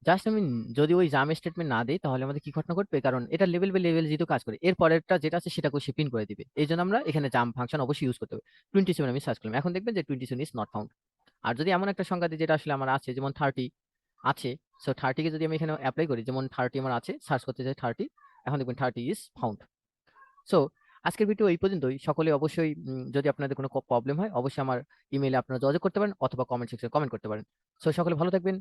Just আমি যদি ওই জাম স্টেটমেন্ট না দেই তাহলে আমাদের কি ঘটনা ঘটবে, কারণ এটা লেভেল বাই লেভেল যেহেতু কাজ করে এর পরেরটা যেটা আছে সেটাকে সে প্রিন্ট করে দিবে। এই জন্য আমরা এখানে জাম ফাংশন অবশ্যই ইউজ করতে হবে। 27 আমি সার্চ করলাম, এখন দেখবেন যে 27 ইজ নট ফাউন্ড। আর যদি এমন একটা সংখ্যা দিই যেটা আসলে আমার আছে, যেমন 30 আছে, সো 30 কে যদি আমি এখানে অ্যাপ্লাই করি, যেমন 30 আমার আছে, সার্চ করতে চাই 30, এখন দেখবেন 30 ইজ ফাউন্ড। সো আজকের ভিডিও এই পর্যন্তই। সকলে অবশ্যই যদি আপনাদের কোনো প্রবলেম হয় অবশ্যই আমার ইমেইলে আপনারা যোগাযোগ করতে পারেন অথবা কমেন্ট সেকশনে কমেন্ট করতে পারেন। সো সকলে ভালো থাকবেন।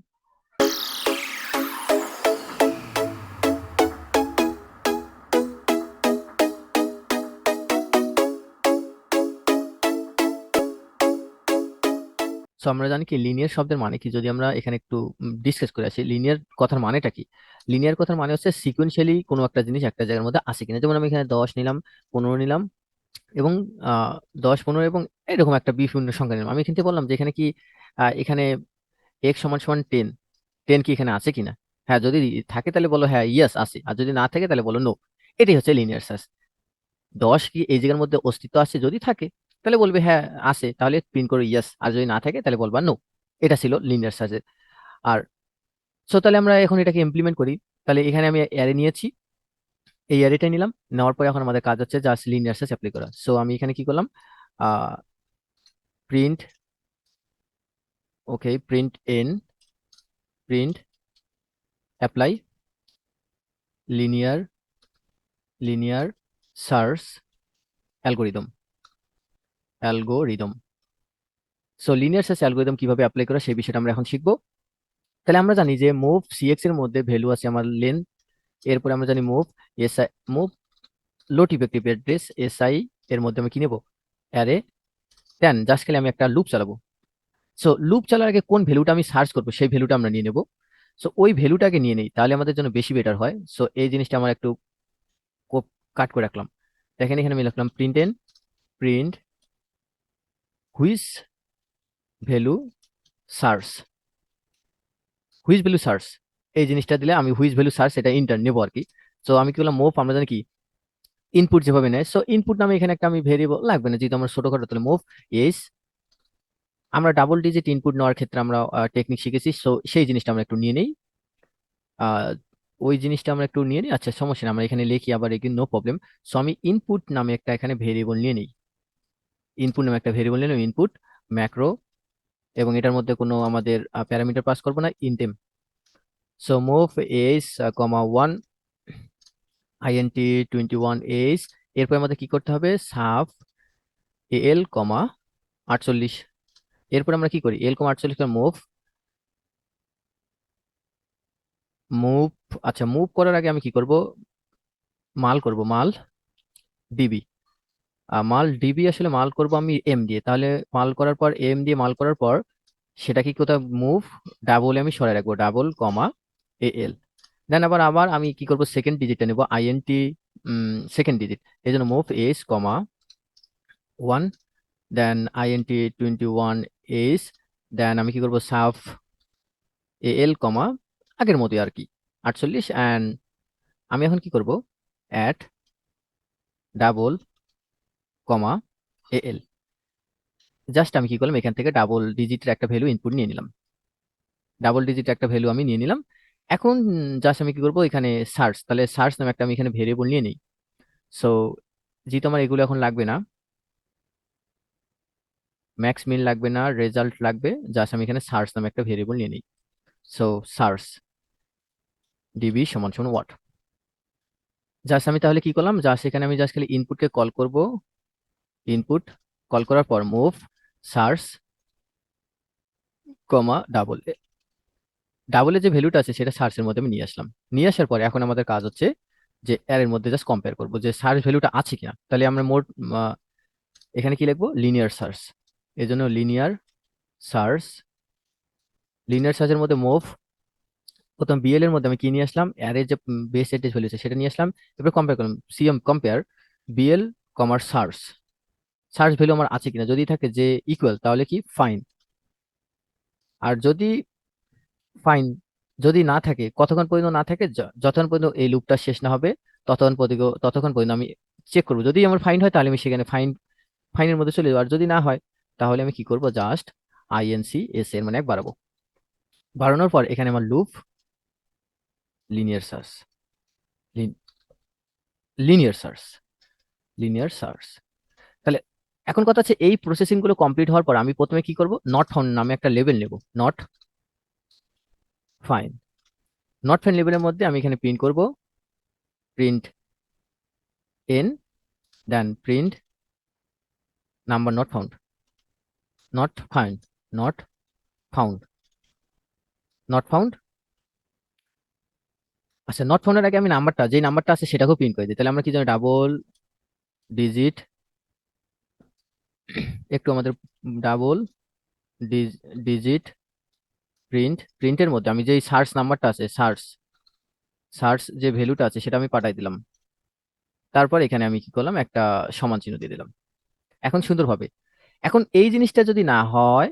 সো আমরা জানি কি লিনিয়ার শব্দের মানে কি, যদি আমরা এখানে একটু ডিসকাস করে আসি লিনিয়ার কথার মানেটা কি। লিনিয়ার কথার মানে হচ্ছে সিকোয়েন্সিয়ালি কোনো একটা জিনিস একটা জায়গার মধ্যে আসে কিনা। যেমন আমি এখানে 10 নিলাম, 15 নিলাম এবং 10, 15 এবং এরকম একটা বিভিন্ন সংখ্যা নিলাম। আমি কিন্তু বললাম যে এখানে কি এখানে x সমান সমান 10, 10 কি এখানে আছে কিনা। হ্যাঁ, যদি থাকে তাহলে বলো হ্যাঁ ইয়েস আছে, আর যদি না থাকে তাহলে বলো নো। এটাই হচ্ছে লিনিয়ার সার্চ। 10 কি এই জায়গার মধ্যে অস্তিত্ব আছে, যদি থাকে তাহলে বলবে হ্যাঁ আছে, তাহলে প্রিন্ট করো ইয়েস, আর যদি না থাকে তাহলে বলবা নো। এটা ছিল লিনিয়ার সার্চের। আর সো তাহলে আমরা এখন এটাকে ইমপ্লিমেন্ট করি। তাহলে এখানে আমি অ্যারে নিয়েছি, এই অ্যারেটা নিলাম, নেওয়ার পরে এখন আমাদের কাজ হচ্ছে জাস্ট লিনিয়ার সার্চ অ্যাপ্লাই করা। সো আমি এখানে কি করলাম, print, okay, print n, print apply linear, linear search algorithm, algorithm. So linear search algorithm কিভাবে অ্যাপ্লাই করা সেই বিষয়টা আমরা এখন শিখবো। তাহলে আমরা জানি যে মুভ সিএক্স এর মধ্যে ভ্যালু আছে আমার লেন, এরপরে আমরা জানি move SI, move load effective address SI এর মধ্যে আমি কি নেবো, অ্যারে 10। জাস্ট খালি আমি একটা লুপ চালাবো। সো লুপ চালার আগে কোন ভ্যালুটা আমি সার্চ করবো সেই ভ্যালুটা আমরা নিয়ে নেবো। সো ওই ভ্যালুটাকে নিয়ে নেই, তাহলে আমাদের জন্য বেশি বেটার হয়। সো এই জিনিসটা আমার একটু কাট করে রাখলাম। দেখেন এখানে আমি লিখলাম print n, print which value search, which value search, এই জিনিসটা দিলে আমি হুইচ ভ্যালু সার্চ এটা ইন্টার নেবো আর কি। সো আমি কি করলাম, মুভ আমরা জানি কি ইনপুট যেভাবে নেয়, সো ইনপুট নামে এখানে একটা আমি ভেরিয়েবল লাগবে না, যেহেতু আমরা ছোটখাটো, তাহলে মুভ এস, আমরা ডাবল ডিজিট ইনপুট নেওয়ার ক্ষেত্রে আমরা টেকনিক শিখেছি, সো সেই জিনিসটা আমরা একটু নিয়ে নেই। আহ, ওই জিনিসটা আমরা একটু নিয়ে নিই, আচ্ছা সমস্যা নেই, আমরা এখানে লিখি আবার এগিন নো প্রবলেম। সো আমি ইনপুট নামে একটা এখানে ভেরিয়েবল নিয়ে নিই, ইনপুট নামে একটা ভেরিয়েবল নিয়ে নিই, ইনপুট ম্যাক্রো, এবং এটার মধ্যে কোনো আমাদের প্যারামিটার পাস করবো না, ইনটেম। So move s comma 1 INT 21 s, এরপর আমাদের কি করতে হবে, সাব এল কমা 48। এরপর আমরা কি করি, এল কমা 48 মুভ, মুভ, আচ্ছা মুভ করার আগে আমি কি করব, মাল করব, মাল ডিবি। মাল ডিবি আসলে মাল করব আমি এম দিয়ে, তাহলে মাল করার পর এম দিয়ে মাল করার পর সেটা কি কোথাও মুভ ডাবল আমি সরাই রাখবো, ডাবল কমা এল। দেন আবার আবার আমি কি করব, সেকেন্ড ডিজিটটা নেব আইএনটি, সেকেন্ড ডিজিট, এই জন্য মুভ এস কমা 1, দেন আইএনটি 21 এস, দেন আমি কি করব, সাফ এল কমা আগের মতোই আর কি 48, অ্যান্ড আমি এখন কি করব, at double comma L. Just আমি কি করলাম, এখান থেকে ডাবল ডিজিটের একটা ভ্যালু ইনপুট নিয়ে নিলাম, ডাবল ডিজিট একটা ভ্যালু আমি নিয়ে নিলাম। এখন জাস্ট আমি কি করব, এখানে সার্চ, তাহলে সার্চ নামে একটা আমি এখানে ভেরিয়েবল নিয়ে নিই। সো যেহেতু আমার এগুলো এখন লাগবে না, ম্যাক্স মিন লাগবে না, রেজাল্ট লাগবে, জাস্ট আমি এখানে সার্চ নামে একটা ভেরিয়েবল নিয়ে নিই। সো সার্চ ডিবি সমান সমান হোয়াট, জাস্ট আমি তাহলে কি করলাম, জাস্ট এখানে আমি জাস্ট খালি ইনপুটকে কল করব, ইনপুট কল করার পর মুভ সার্চ কমা ডাবল, ডাবলের যে ভ্যালুটা আছে সেটা সার্চের মধ্যে আমি নিয়ে আসলাম। নিয়ে আসার পরে এখন আমাদের কাজ হচ্ছে যে এর মধ্যে জাস্ট কম্পেয়ার করবো যে সার্চ ভ্যালুটা আছে কিনা। তাহলে আমরা মোট এখানে কি লিখবো, লিনিয়ার সার্চ, এই জন্য লিনিয়ার সার্চ, লিনিয়ার সার্চের মধ্যে মুভ, প্রথম বিএল এর মধ্যে আমি কি নিয়ে আসলাম, অ্যারে যে বেস অ্যাড্রেস ভ্যালু আছে সেটা নিয়ে আসলাম। এরপর কম্পেয়ার করলাম, সিএম কম্পেয়ার বিএল কমার সার্চ, সার্চ ভ্যালু আমার আছে কিনা, যদি থাকে যে ইকুয়াল তাহলে কি ফাইন, আর যদি ফাইন, যদি না থাকে, কতক্ষণ পর্যন্ত না থাকে, যতক্ষণ পর্যন্ত এই লুপটা শেষ না হবে ততক্ষণ পর্যন্ত আমি চেক করবো। যদি আমার ফাইন হয় তাহলে আমি সেখানে ফাইনের মধ্যে চলে যাবো, আর যদি না হয় তাহলে আমি কি করব, জাস্ট আইএনসি এস এর মানে এক বাড়াবো। বাড়ানোর পর এখানে আমার loop linear search, linear search, linear search. তাহলে এখন কথা হচ্ছে এই প্রসেসিং গুলো কমপ্লিট হওয়ার পর আমি প্রথমে কি করব, নট ফাউন্ড নামে একটা লেভেল নেব, নট ফাইন। নট ফাইন লেভেলের মধ্যে আমি এখানে প্রিন্ট করব print n, then print number not found, not find, not found, not found. আচ্ছা, নট ফাউন্ডের আগে আমি নাম্বারটা, যে নাম্বারটা আছে সেটাকেও প্রিন্ট করে দিই। তাহলে আমরা কি জানি, ডাবল ডিজিট, একটু আমাদের ডাবল ডিজিট প্রিন্ট, প্রিন্টের মধ্যে আমি যে সার্চ নাম্বারটা আছে, সার্চ সার্চ যে ভ্যালুটা আছে সেটা আমি পাঠাই দিলাম। তারপর এখানে আমি কি করলাম, একটা সমান চিহ্ন দিয়ে দিলাম। এখন সুন্দরভাবে, এখন এই জিনিসটা যদি না হয়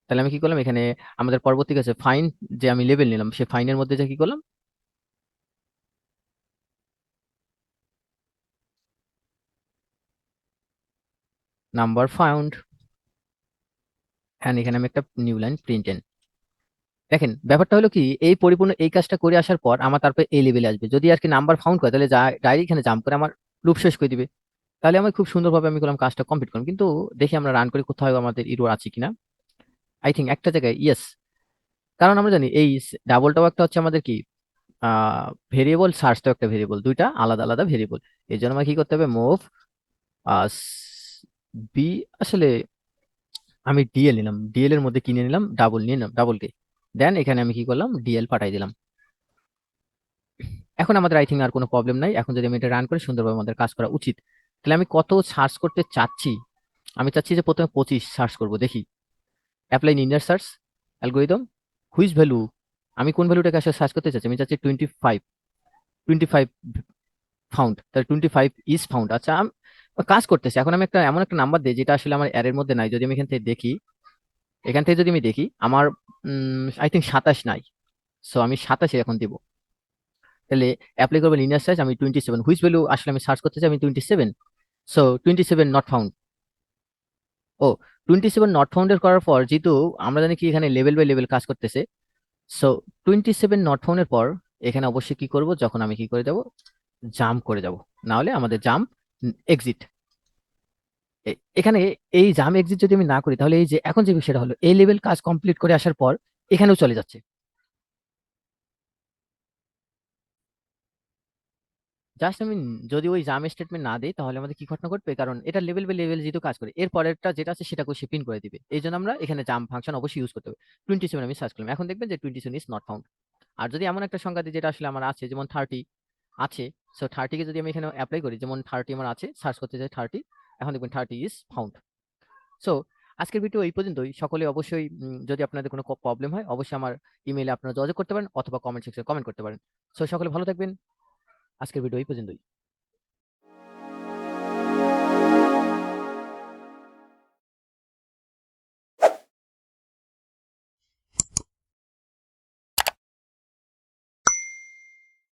তাহলে আমি কি করলাম, এখানে আমাদের পরবর্তী কাছে ফাইন, যে আমি লেভেল নিলাম সে ফাইনের মধ্যে যে কি করলাম, নাম্বার ফাউন্ড, হ্যাঁ এখানে আমি একটা নিউ লাইন প্রিন্ট এন। দেখেন ব্যাপারটা হলো কি, এই পরিপূর্ণ এই কাজটা করে আসার পর আমার তারপর এই লেভেলে আসবে। যদি আর কি নাম্বার ফাউন্ড করে তাহলে ডাইরেক্ট এখানে জাম্প করে আমার লুপ শেষ করে দিবে। তাহলে আমি খুব সুন্দরভাবে আমি করলাম কাজটা কমপ্লিট করলাম, কিন্তু দেখি আমরা রান করে কোথাও আমাদের ইরর আছে কিনা। আই থিঙ্ক একটা জায়গায় ইয়েস, কারণ আমরা জানি এই ডাবলটাও একটা হচ্ছে আমাদের কি ভেরিয়েবল, সার্চটাও একটা ভেরিয়েবল, দুইটা আলাদা আলাদা ভেরিয়েবল। এই জন্য আমার কি করতে হবে, মুভ বি, আসলে আমি ডিএল নিলাম, ডিএল এর মধ্যে কিনে নিলাম, ডাবল নিয়ে নিলাম, ডাবল কে, দেন এখানে আমি কি করলাম, ডিএল পাঠাই দিলাম। এখন আমাদের আই থিঙ্ক আর কোনো প্রবলেম নাই। এখন যদি আমি এটা রান করি সুন্দরভাবে আমাদের কাজ করা উচিত। তাহলে আমি কত সার্চ করতে চাচ্ছি, আমি চাচ্ছি যে প্রথমে 25 সার্চ করব, দেখি apply linear search algorithm, which value, আমি কোন ভ্যালুটাকে আসলে সার্চ করতে চাচ্ছি, আমি চাচ্ছি 25, 25 ফাউন্ড, তাহলে 25 ইজ ফাউন্ড। আচ্ছা আমি কাজ করতেছি, এখন আমি একটা এমন একটা নাম্বার দিই যেটা আসলে আমার অ্যারের মধ্যে নাই। যদি আমি এখান থেকে দেখি, এখান থেকে যদি আমি দেখি আমার আই থিঙ্ক 27 নাই, সো আমি 27 এখন দিব। তাহলে অ্যাপ্লাই করবো লিনিয়ার সার্চ, আমি 27, হুইচ ভ্যালু আসলে আমি সার্চ করতে চাই, আমি 27, সো 27 নট ফাউন্ড। ও, 27 নট ফাউন্ডের করার পর যেহেতু আমরা জানি কি এখানে লেভেল বাই লেভেল কাজ করতেছে, সো 27 নট ফাউন্ডের পর এখানে অবশ্যই কি করব, যখন আমি কি করে যাব, জাম্প করে যাব, না হলে আমাদের জাম্প এক্সিট। এখানে এই জাম এক্সিট যদি আমি না করি তাহলে এই যে এখন যে বিষয়টা হলো, এই লেভেল কাজ কমপ্লিট করে আসার পর এখানেও চলে যাচ্ছে। জাস্ট আমি যদি ওই জাম স্টেটমেন্ট না দিই তাহলে আমাদের কি ঘটনা ঘটবে, কারণ এটা লেভেল বাই লেভেল যেহেতু কাজ করে, এর পরেরটা যেটা আছে সেটাকে সে পিন করে দিবে। এই জন্য আমরা এখানে জাম ফাংশন অবশ্যই ইউজ করতে হবে। 27 আমি সার্চ করলাম, এখন দেখবেন যে 27 ইজ নট ফাউন্ড। আর যদি এমন একটা সংখ্যা দিই যেটা আসলে আমার আছে, যেমন 30 আছে, সো 30 কে যদি আমি এখানে অ্যাপ্লাই করি, যেমন 30 আমার আছে, সার্চ করতে চাই 30, এখন দেখবেন 30 ইজ ফাউন্ড। সো আজকের ভিডিও এই পর্যন্তই। সকলে অবশ্যই যদি আপনাদের কোনো প্রবলেম হয় অবশ্যই আমার ইমেইলে আপনারা যোগাযোগ করতে পারেন অথবা কমেন্ট সেকশনে কমেন্ট করতে পারেন। সো সকলে ভালো থাকবেন। আজকের ভিডিও এই পর্যন্তই।